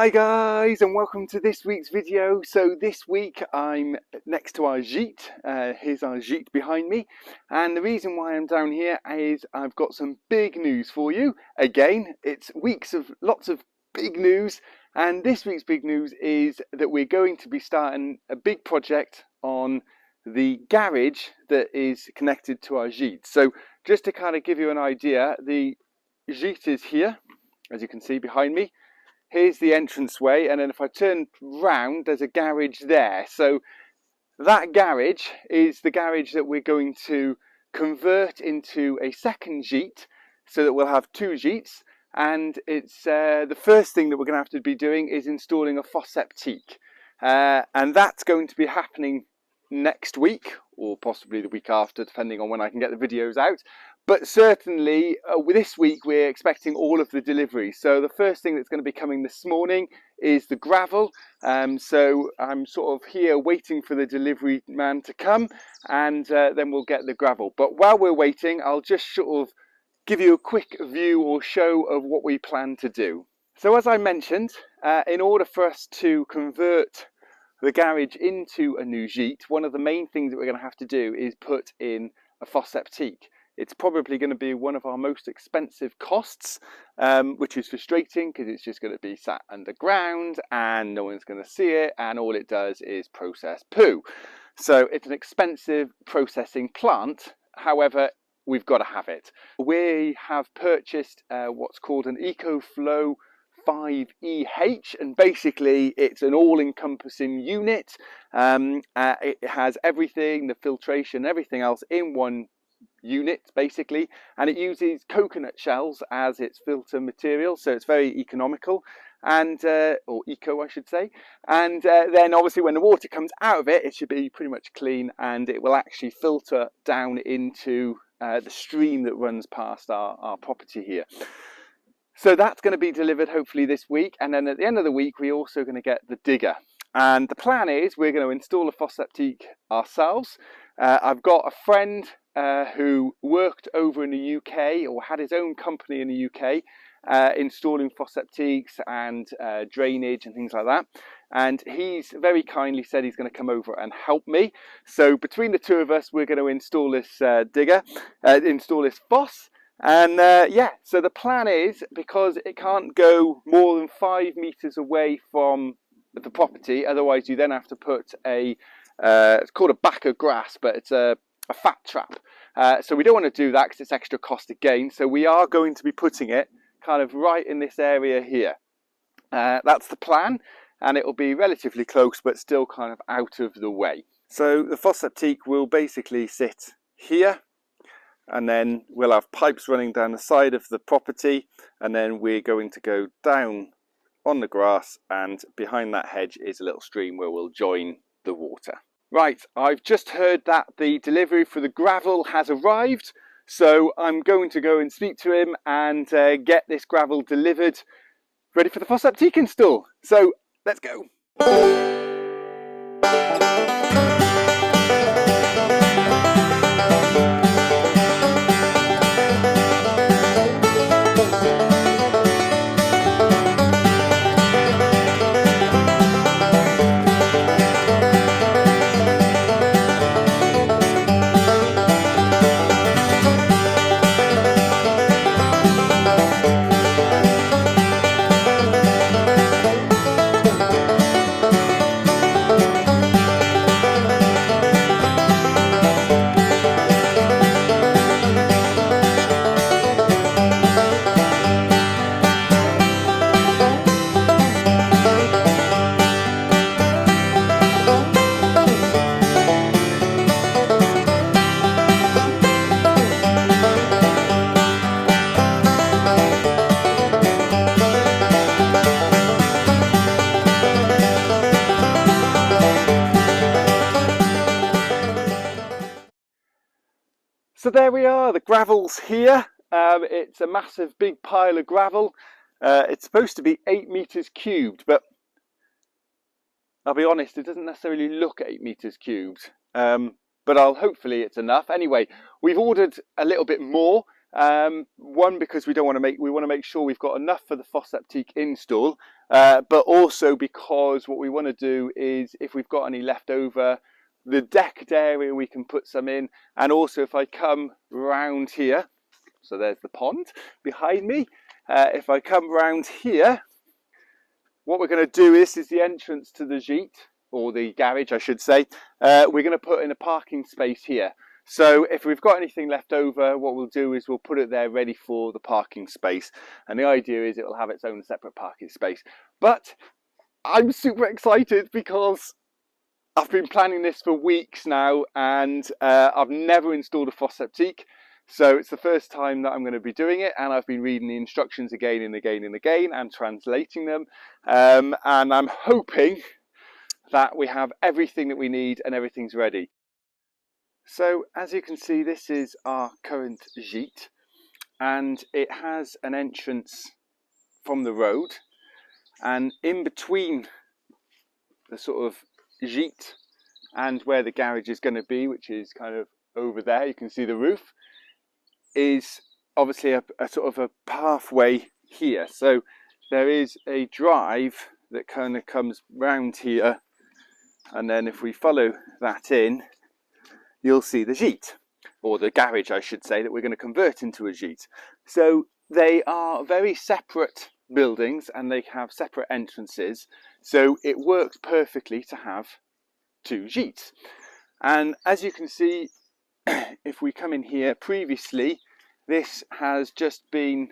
Hi guys, and welcome to this week's video. So this week I'm next to our gîte. Here's our gîte behind me, and the reason why I'm down here is I've got some big news for you. Again, it's weeks of lots of big news, and this week's big news is that we're going to be starting a big project on the garage that is connected to our gîte. So just to kind of give you an idea, the gîte is here, as you can see behind me. Here's the entranceway, and then if I turn round, there's a garage there. So that garage is the garage that we're going to convert into a second gîte, so that we'll have two gîtes. And it's the first thing that we're going to have to be doing is installing a septic, and that's going to be happening next week, or possibly the week after, depending on when I can get the videos out. But certainly this week we're expecting all of the deliveries. So the first thing that's going to be coming this morning is the gravel. So I'm sort of here waiting for the delivery man to come, and then we'll get the gravel. But while we're waiting, I'll just sort of give you a quick view or show of what we plan to do. So as I mentioned, in order for us to convert the garage into a new gîte, one of the main things that we're going to have to do is put in a septic. It's probably going to be one of our most expensive costs, which is frustrating because it's just going to be sat underground and no one's going to see it, and all it does is process poo. So it's an expensive processing plant. However, we've got to have it. We have purchased what's called an EcoFlow 5EH, and basically it's an all-encompassing unit. It has everything, the filtration, everything else in one unit basically, and it uses coconut shells as its filter material, so it's very economical, and or eco I should say. And then obviously when the water comes out of it, it should be pretty much clean, and it will actually filter down into the stream that runs past our property here. So that's going to be delivered hopefully this week, and then at the end of the week we're also going to get the digger. And the plan is we're going to install a septic ourselves. I've got a friend who worked over in the UK, or had his own company in the UK, installing septics and drainage and things like that. And he's very kindly said he's going to come over and help me. So between the two of us, we're going to install this digger, install this foss. And yeah, so the plan is, because it can't go more than 5 meters away from the property, otherwise you then have to put a it's called a back of grass, but it's a fat trap. So we don't want to do that because it's extra cost again. So we are going to be putting it kind of right in this area here. That's the plan, and it will be relatively close but still kind of out of the way. So the septic will basically sit here, and then we'll have pipes running down the side of the property, and then we're going to go down on the grass, and behind that hedge is a little stream where we'll join the water. Right, I've just heard that the delivery for the gravel has arrived, so I'm going to go and speak to him and get this gravel delivered, ready for the septic install. So let's go. So there we are, the gravel's here. It's a massive big pile of gravel. It's supposed to be 8 meters cubed, but I'll be honest, it doesn't necessarily look 8 meters cubed. But hopefully it's enough. Anyway, we've ordered a little bit more, One, because we want to make sure we've got enough for the Septic install, but also because what we want to do is, if we've got any left over, the decked area, we can put some in. And also, if I come round here, so there's the pond behind me. If I come round here, what we're going to do, this is the entrance to the gîte, or the garage, I should say. We're going to put in a parking space here. So if we've got anything left over, what we'll do is we'll put it there ready for the parking space. And the idea is it will have its own separate parking space. But I'm super excited because I've been planning this for weeks now, and I've never installed a Septic. So it's the first time that I'm going to be doing it, and I've been reading the instructions again and again and again and translating them. And I'm hoping that we have everything that we need and everything's ready. So as you can see, this is our current gîte, and it has an entrance from the road, and in between the sort of gîte and where the garage is going to be, which is kind of over there, you can see the roof, is obviously a sort of a pathway here. So there is a drive that kind of comes round here, and then if we follow that in, you'll see the gîte, or the garage I should say, that we're going to convert into a gîte. So they are very separate buildings and they have separate entrances, so it works perfectly to have two gîtes. And as you can see, if we come in here, previously this has just been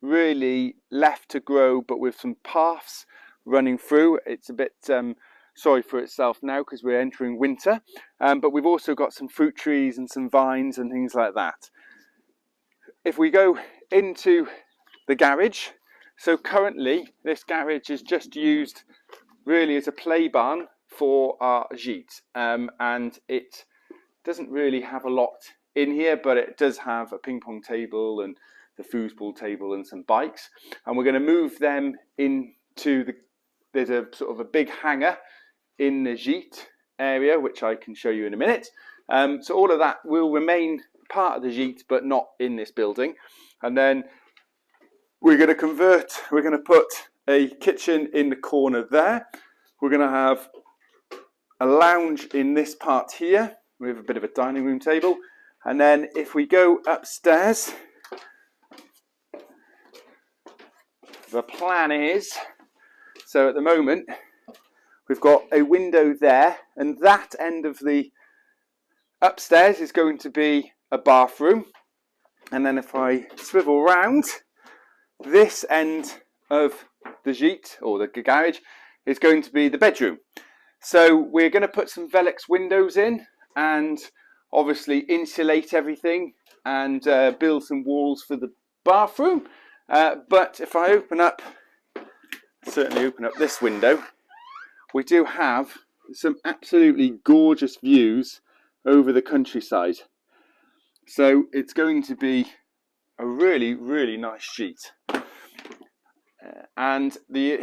really left to grow, but with some paths running through. It's a bit sorry for itself now because we're entering winter, but we've also got some fruit trees and some vines and things like that. If we go into the garage, so currently this garage is just used really as a play barn for our gîte, and it doesn't really have a lot in here, but it does have a ping pong table and the foosball table and some bikes, and we're going to move them into there's a sort of a big hangar in the gîte area, which I can show you in a minute. So all of that will remain part of the gîte, but not in this building. And then we're going to put a kitchen in the corner there. We're going to have a lounge in this part here with a bit of a dining room table. And then if we go upstairs, the plan is, so at the moment, we've got a window there, and that end of the upstairs is going to be a bathroom. And then if I swivel round, this end of the gîte, or the garage, is going to be the bedroom. So we're going to put some Velux windows in and obviously insulate everything and build some walls for the bathroom. But if I certainly open up this window, we do have some absolutely gorgeous views over the countryside. So it's going to be a really, really nice gîte. And the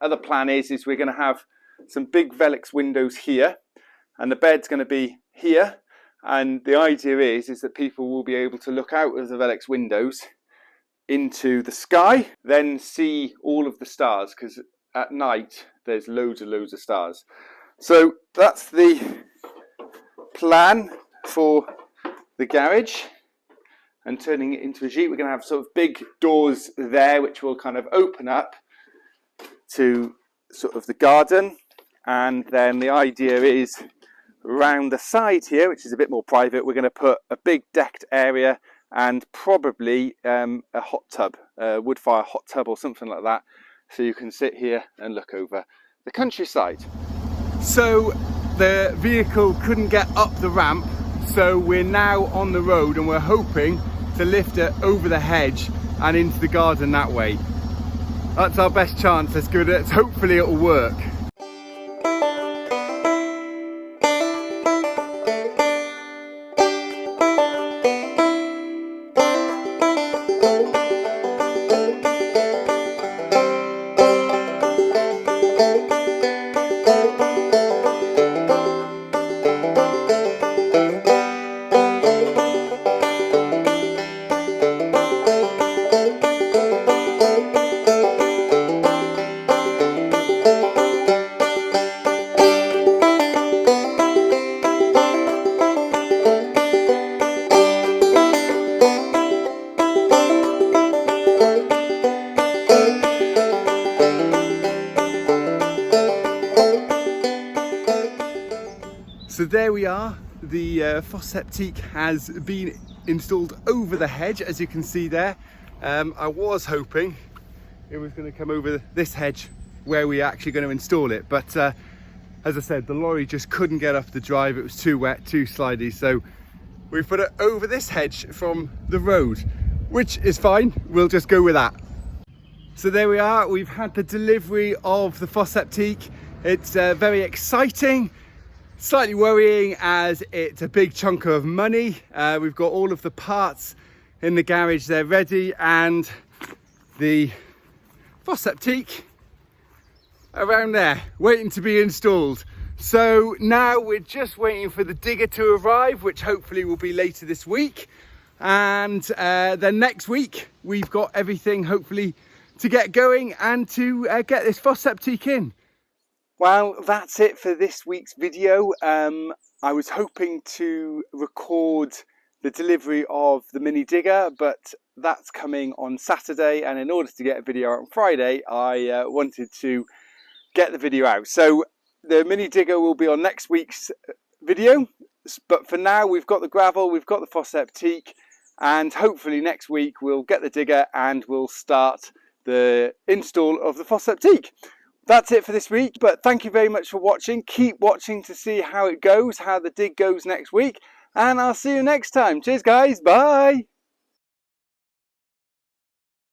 other plan is we're going to have some big Velux windows here, and the bed's going to be here. And the idea is that people will be able to look out of the Velux windows into the sky, then see all of the stars, because at night there's loads of stars. So that's the plan for the garage and turning it into a gîte. We're going to have sort of big doors there which will kind of open up to sort of the garden, and then the idea is around the side here, which is a bit more private, we're going to put a big decked area and probably a hot tub, wood fire hot tub or something like that, so you can sit here and look over the countryside. So the vehicle couldn't get up the ramp, so we're now on the road and we're hoping to lift it over the hedge and into the garden that way. That's our best chance. Let's give it, hopefully it'll work. So there we are. The Septic has been installed over the hedge, as you can see there. I was hoping it was going to come over this hedge where we're actually going to install it, but as I said, the lorry just couldn't get up the drive. It was too wet, too slidey, so we put it over this hedge from the road, which is fine. We'll just go with that. So there we are. We've had the delivery of the Septic. It's very exciting, slightly worrying as it's a big chunk of money. We've got all of the parts in the garage, they're ready, and the Septic around there waiting to be installed. So now we're just waiting for the digger to arrive, which hopefully will be later this week, and then next week we've got everything hopefully to get going and to get this Septic in. Well, that's it for this week's video. I was hoping to record the delivery of the mini digger, but that's coming on Saturday, and in order to get a video out on Friday, I wanted to get the video out. So the mini digger will be on next week's video, but for now we've got the gravel, we've got the Septic, and hopefully next week we'll get the digger and we'll start the install of the Septic. That's it for this week, but thank you very much for watching. Keep watching to see how it goes, how the dig goes next week, and I'll see you next time. Cheers guys, bye.